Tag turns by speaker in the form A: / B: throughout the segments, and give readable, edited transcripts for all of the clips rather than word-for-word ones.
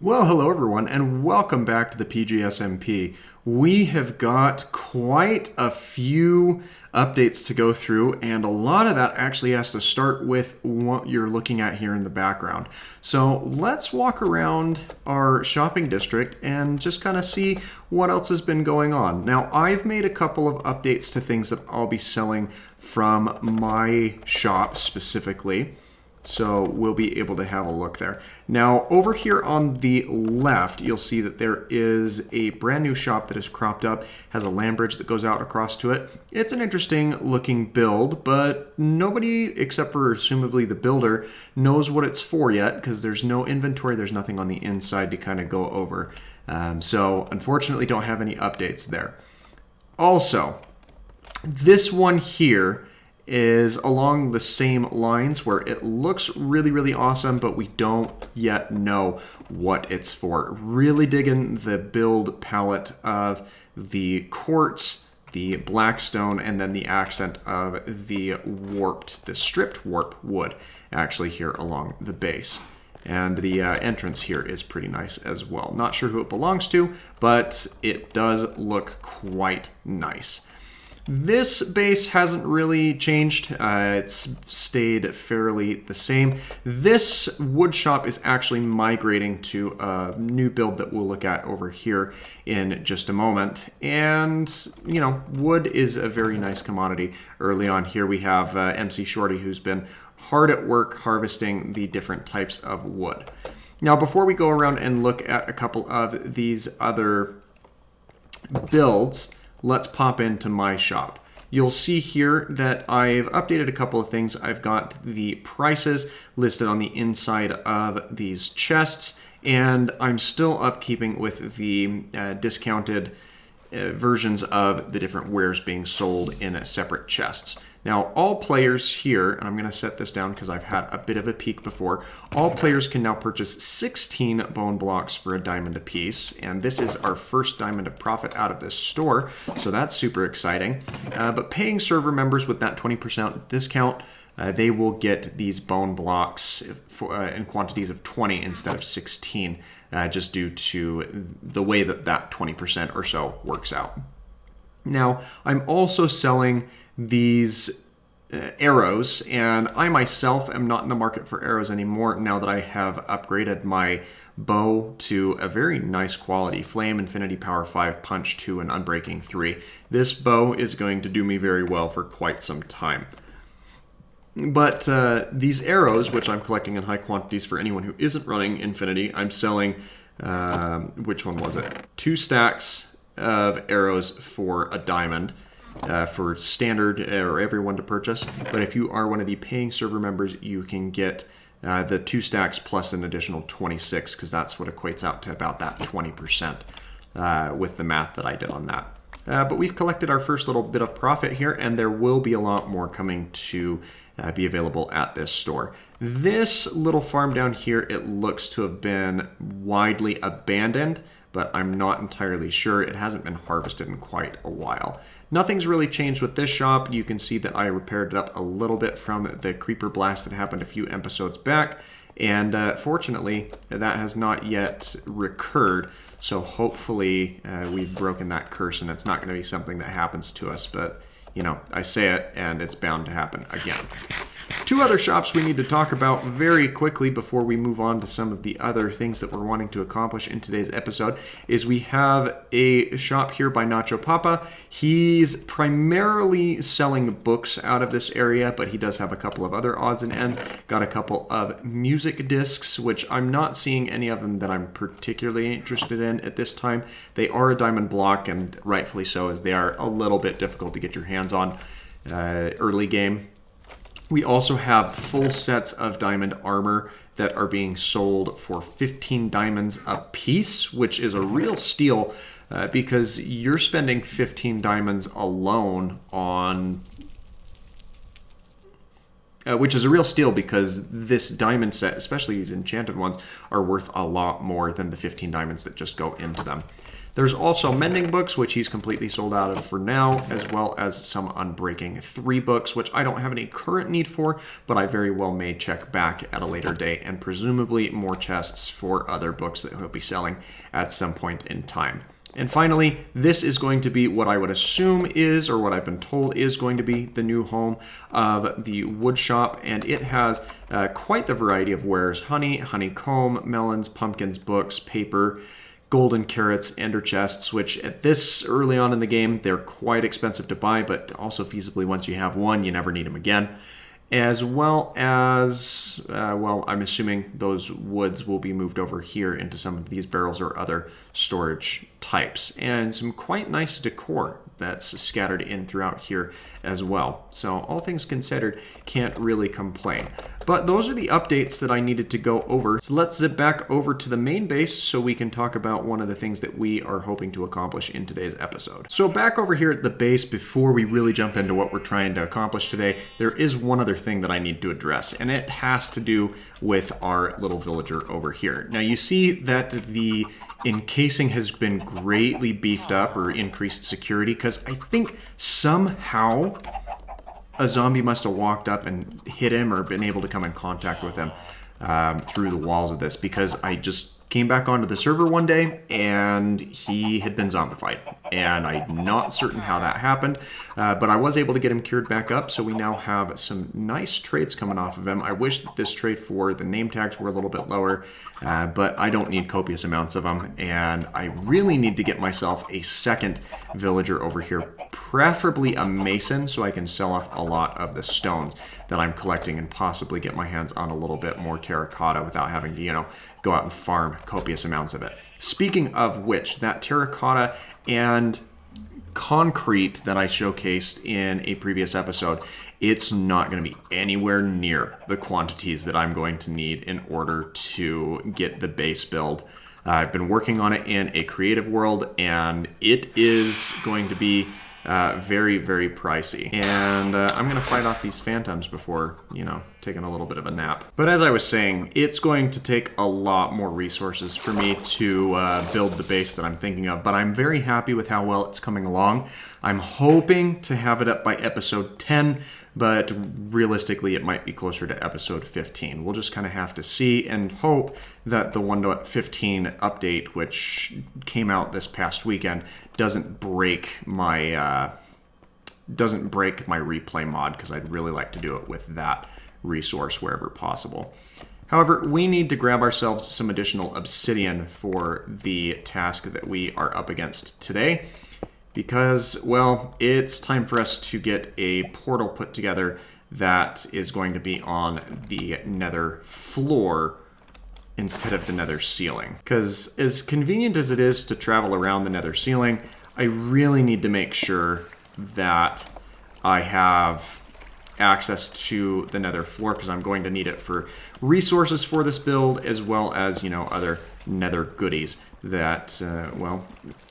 A: Well, hello everyone, and welcome back to the PGSMP. We have got quite a few updates to go through, and a lot of that actually has to start with what you're looking at here in the background. So let's walk around our shopping district and just kind of see what else has been going on. Now, I've made a couple of updates to things that I'll be selling from my shop specifically. So we'll be able to have a look there. Now, over here on the left, you'll see that there is a brand new shop that is cropped up, has a land bridge that goes out across to it. It's an interesting looking build, but nobody, except for assumably the builder, knows what it's for yet because there's no inventory, there's nothing on the inside to kind of go over. So unfortunately, don't have any updates there. Also, this one here is along the same lines where it looks really awesome, but we don't yet know what it's for. Really digging the build palette of the quartz, the blackstone, and then the accent of the stripped warp wood actually here along the base. And the entrance here is pretty nice as well. Not sure who it belongs to, but it does look quite nice. This base hasn't really changed. It's stayed fairly the same. This wood shop is actually migrating to a new build that we'll look at over here in just a moment. And, you know, wood is a very nice commodity. Early on here we have MC Shorty, who's been hard at work harvesting the different types of wood. Now, before we go around and look at a couple of these other builds, let's pop into my shop. You'll see here that I've updated a couple of things. I've got the prices listed on the inside of these chests, and I'm still upkeeping with the discounted versions of the different wares being sold in separate chests. Now, all players here, and I'm going to set this down because I've had a bit of a peek before, all players can now purchase 16 bone blocks for a diamond apiece, and this is our first diamond of profit out of this store, so that's super exciting. But paying server members with that 20% discount, they will get these bone blocks in quantities of 20 instead of 16, just due to the way that that 20% or so works out. Now, I'm also selling these arrows, and I myself am not in the market for arrows anymore now that I have upgraded my bow to a very nice quality Flame, Infinity Power 5, Punch 2, and Unbreaking 3. This bow is going to do me very well for quite some time. But these arrows, which I'm collecting in high quantities for anyone who isn't running Infinity, I'm selling, which one was it? 2 stacks of arrows for a diamond. For standard or everyone to purchase, but if you are one of the paying server members, you can get the 2 stacks plus an additional 26, because that's what equates out to about that 20% with the math that I did on that. But we've collected our first little bit of profit here, and there will be a lot more coming to be available at this store. This little farm down here, it looks to have been widely abandoned, but I'm not entirely sure. It hasn't been harvested in quite a while. Nothing's really changed with this shop. You can see that I repaired it up a little bit from the creeper blast that happened a few episodes back, and fortunately, that has not yet recurred, so hopefully we've broken that curse and it's not going to be something that happens to us, but you know, I say it and it's bound to happen again. 2 other shops we need to talk about very quickly before we move on to some of the other things that we're wanting to accomplish in today's episode is we have a shop here by Nacho Papa. He's primarily selling books out of this area, but he does have a couple of other odds and ends. Got a couple of music discs, which I'm not seeing any of them that I'm particularly interested in at this time. They are a diamond block, and rightfully so, as they are a little bit difficult to get your hands on early game. We also have full sets of diamond armor that are being sold for 15 diamonds a piece, which is a real steal because you're spending 15 diamonds alone on... which is a real steal because this diamond set, especially these enchanted ones, are worth a lot more than the 15 diamonds that just go into them. There's also mending books, which he's completely sold out of for now, as well as some Unbreaking 3 books, which I don't have any current need for, but I very well may check back at a later date, and presumably more chests for other books that he'll be selling at some point in time. And finally, this is going to be what I would assume is, or what I've been told is going to be the new home of the wood shop, and it has quite the variety of wares: honey, honeycomb, melons, pumpkins, books, paper, golden carrots, ender chests, which at this early on in the game, they're quite expensive to buy, but also feasibly once you have one, you never need them again. As well as, well, I'm assuming those woods will be moved over here into some of these barrels or other storage types. And some quite nice decor that's scattered in throughout here as well. So all things considered, can't really complain. But those are the updates that I needed to go over. So let's zip back over to the main base so we can talk about one of the things that we are hoping to accomplish in today's episode. So back over here at the base, before we really jump into what we're trying to accomplish today, there is one other thing that I need to address, and it has to do with our little villager over here. Now you see that the encasing has been greatly beefed up, or increased security, because I think somehow a zombie must have walked up and hit him or been able to come in contact with him through the walls of this, because I just came back onto the server one day and he had been zombified, and I'm not certain how that happened, but I was able to get him cured back up, so we now have some nice traits coming off of him. I wish that this trait for the name tags were a little bit lower, but I don't need copious amounts of them, and I really need to get myself a second villager over here, preferably a mason, so I can sell off a lot of the stones that I'm collecting and possibly get my hands on a little bit more terracotta without having to, you know, go out and farm copious amounts of it. Speaking of which, that terracotta and concrete that I showcased in a previous episode, it's not going to be anywhere near the quantities that I'm going to need in order to get the base build. I've been working on it in a creative world, and it is going to be very, very pricey. And I'm going to fight off these phantoms before, you know, taking a little bit of a nap. But as I was saying, it's going to take a lot more resources for me to build the base that I'm thinking of, but I'm very happy with how well it's coming along. I'm hoping to have it up by episode 10, but realistically it might be closer to episode 15. We'll just kind of have to see and hope that the 1.15 update, which came out this past weekend, doesn't break my replay mod, because I'd really like to do it with that resource wherever possible. However, we need to grab ourselves some additional obsidian for the task that we are up against today, because, well, it's time for us to get a portal put together that is going to be on the nether floor instead of the nether ceiling. Because as convenient as it is to travel around the nether ceiling, I really need to make sure that I have access to the nether floor, because I'm going to need it for resources for this build, as well as, you know, other nether goodies that, well,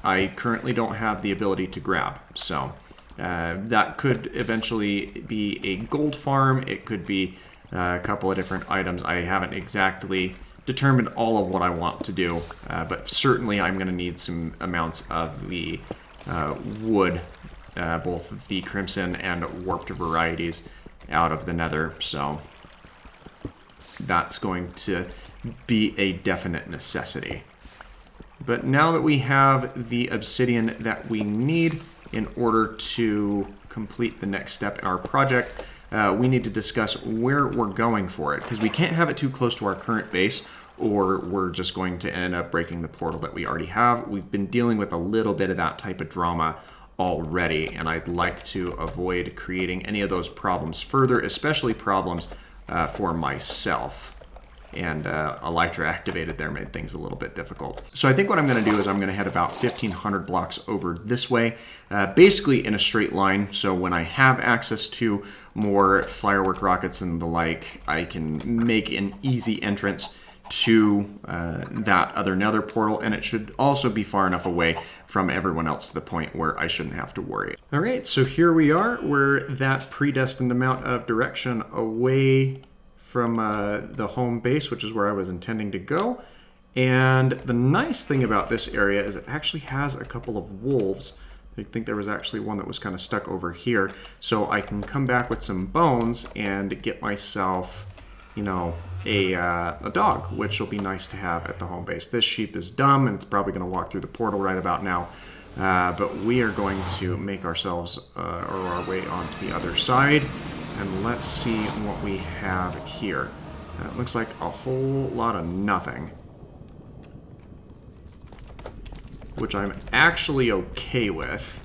A: I currently don't have the ability to grab. So that could eventually be a gold farm. It could be a couple of different items. I haven't exactly determined all of what I want to do, but certainly I'm going to need some amounts of the wood, both the crimson and warped varieties, out of the nether, so that's going to be a definite necessity. But now that we have the obsidian that we need in order to complete the next step in our project, we need to discuss where we're going for it, because we can't have it too close to our current base, or we're just going to end up breaking the portal that we already have. We've been dealing with a little bit of that type of drama already, and I'd like to avoid creating any of those problems further, especially problems for myself. And Elytra activated there made things a little bit difficult. So I think what I'm going to do is I'm going to head about 1,500 blocks over this way, basically in a straight line, so when I have access to more firework rockets and the like, I can make an easy entrance to that other nether portal, and it should also be far enough away from everyone else to the point where I shouldn't have to worry. All right, so here we are. We're that predestined amount of direction away from the home base, which is where I was intending to go. And the nice thing about this area is it actually has a couple of wolves. I think there was actually one that was kind of stuck over here. So I can come back with some bones and get myself, you know, a dog, which will be nice to have at the home base. This sheep is dumb and it's probably going to walk through the portal right about now. But we are going to make ourselves or our way onto the other side. And let's see what we have here. It looks like a whole lot of nothing, which I'm actually okay with.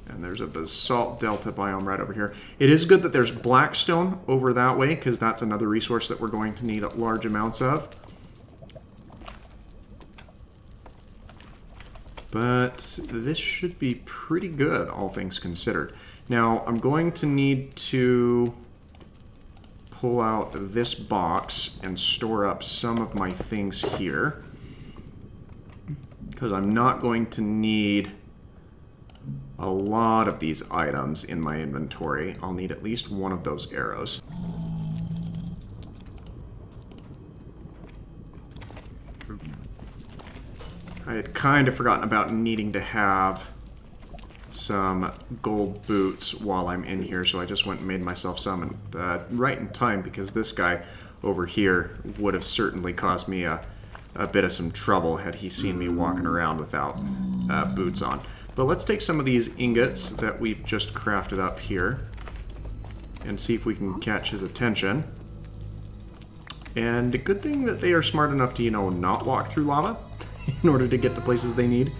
A: And there's a basalt delta biome right over here. It is good that there's blackstone over that way, because that's another resource that we're going to need large amounts of. But this should be pretty good, all things considered. Now, I'm going to need to pull out this box and store up some of my things here, because I'm not going to need a lot of these items in my inventory. I'll need at least one of those arrows. I had kind of forgotten about needing to have some gold boots while I'm in here, so I just went and made myself some, and right in time, because this guy over here would have certainly caused me a bit of some trouble had he seen me walking around without boots on. But let's take some of these ingots that we've just crafted up here and see if we can catch his attention. And a good thing that they are smart enough to, you know, not walk through lava in order to get to places they need.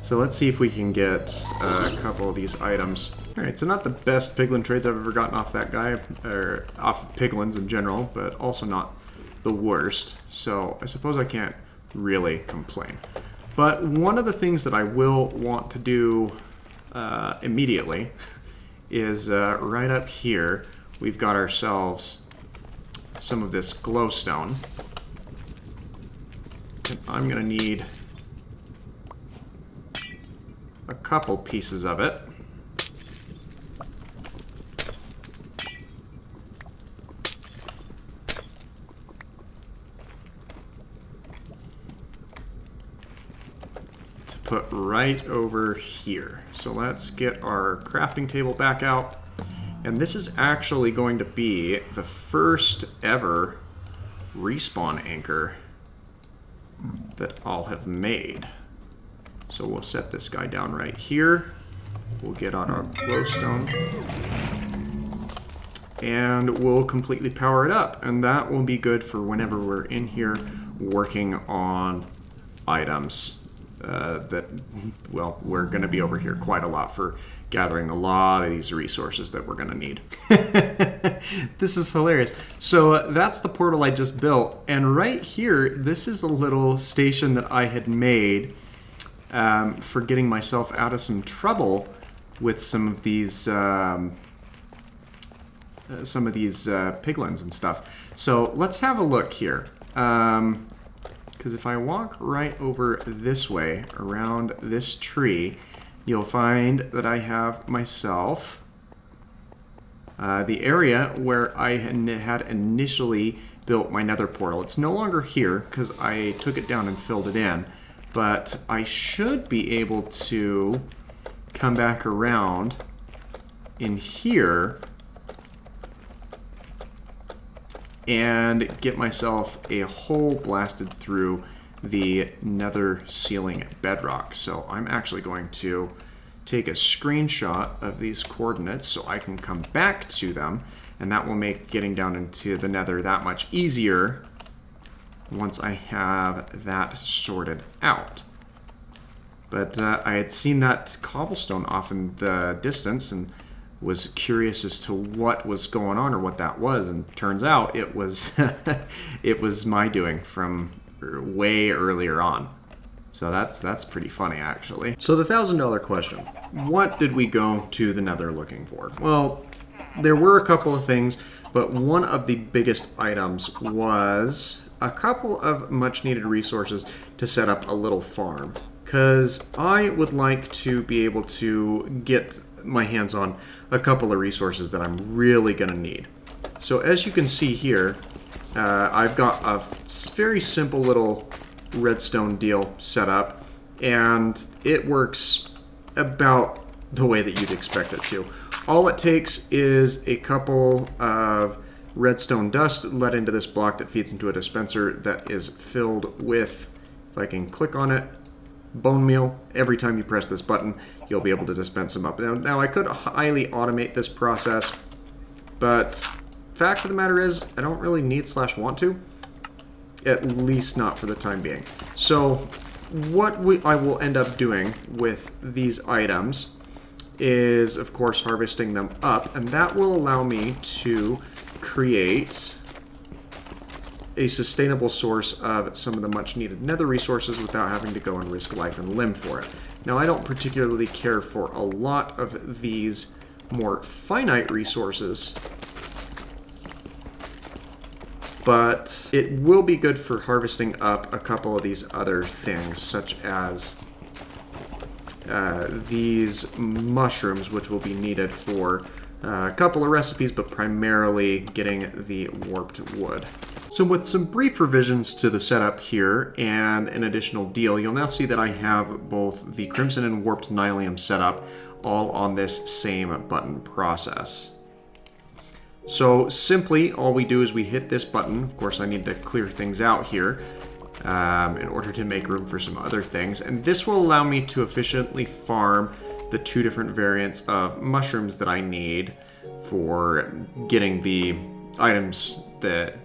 A: So let's see if we can get a couple of these items. Alright, so not the best piglin trades I've ever gotten off that guy, or off of piglins in general, but also not the worst. So I suppose I can't really complain. But one of the things that I will want to do immediately is right up here, we've got ourselves some of this glowstone. And I'm going to need a couple pieces of it. To put right over here. So let's get our crafting table back out. And this is actually going to be the first ever respawn anchor that I'll have made. So we'll set this guy down right here. We'll get on our glowstone. And we'll completely power it up. And that will be good for whenever we're in here working on items that, well, we're going to be over here quite a lot for gathering a lot of these resources that we're going to need. This is hilarious. So that's the portal I just built. And right here, this is a little station that I had made for getting myself out of some trouble with some of these piglins and stuff. So let's have a look here. Because if I walk right over this way, around this tree, you'll find that I have myself the area where I had initially built my nether portal. It's no longer here because I took it down and filled it in, but I should be able to come back around in here and get myself a hole blasted through the nether ceiling bedrock. So I'm actually going to take a screenshot of these coordinates so I can come back to them, and that will make getting down into the nether that much easier once I have that sorted out. But I had seen that cobblestone off in the distance and was curious as to what was going on or what that was, and turns out it was it was my doing from way earlier on. So that's pretty funny, actually. So the $1,000 question: what did we go to the nether looking for? Well, there were a couple of things, but one of the biggest items was a couple of much needed resources to set up a little farm, because I would like to be able to get my hands on a couple of resources that I'm really going to need. So as you can see here, I've got a very simple little redstone deal set up, and it works about the way that you'd expect it to. All it takes is a couple of redstone dust let into this block that feeds into a dispenser that is filled with, if I can click on it, bone meal. Every time you press this button, you'll be able to dispense them up. Now I could highly automate this process, but fact of the matter is, I don't really need / want to, at least not for the time being. So what I will end up doing with these items is, of course, harvesting them up, and that will allow me to create a sustainable source of some of the much needed nether resources without having to go and risk life and limb for it. Now, I don't particularly care for a lot of these more finite resources, but it will be good for harvesting up a couple of these other things, such as these mushrooms, which will be needed for a couple of recipes, but primarily getting the warped wood. So with some brief revisions to the setup here and an additional deal, you'll now see that I have both the Crimson and Warped Nylium setup all on this same button process. So simply, all we do is we hit this button. Of course, I need to clear things out here in order to make room for some other things. And this will allow me to efficiently farm the 2 different variants of mushrooms that I need for getting the items that,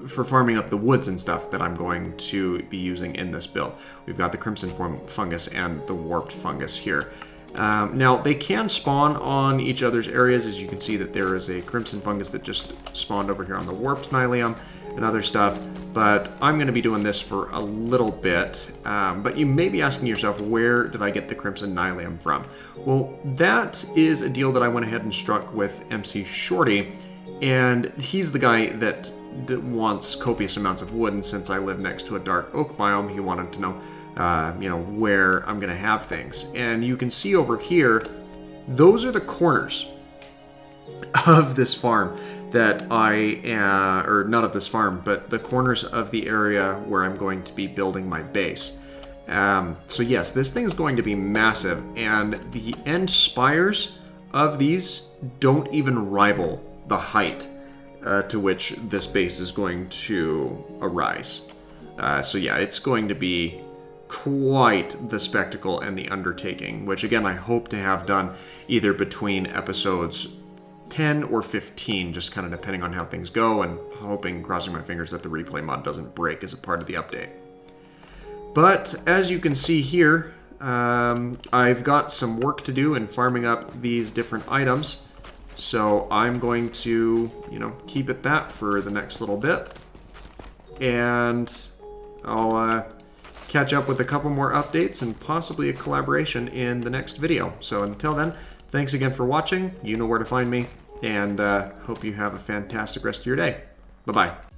A: for farming up the woods and stuff that I'm going to be using in this build. We've got the Crimson Fungus and the Warped Fungus here. Now, they can spawn on each other's areas. As you can see that there is a Crimson Fungus that just spawned over here on the Warped Nylium and other stuff, but I'm going to be doing this for a little bit. But you may be asking yourself, where did I get the Crimson Nylium from? Well, that is a deal that I went ahead and struck with MC Shorty, and he's the guy that wants copious amounts of wood, and since I live next to a dark oak biome, he wanted to know where I'm going to have things. And you can see over here, those are the corners of this farm that or not of this farm, but the corners of the area where I'm going to be building my base. So yes, this thing is going to be massive, and the end spires of these don't even rival the height to which this base is going to arise. So yeah, it's going to be quite the spectacle and the undertaking, which again I hope to have done either between episodes 10 or 15, just kind of depending on how things go, and hoping, crossing my fingers, that the replay mod doesn't break as a part of the update. But as you can see here, I've got some work to do in farming up these different items, so I'm going to, keep at that for the next little bit, and I'll catch up with a couple more updates and possibly a collaboration in the next video. So until then, thanks again for watching. You know where to find me, and hope you have a fantastic rest of your day. Bye-bye.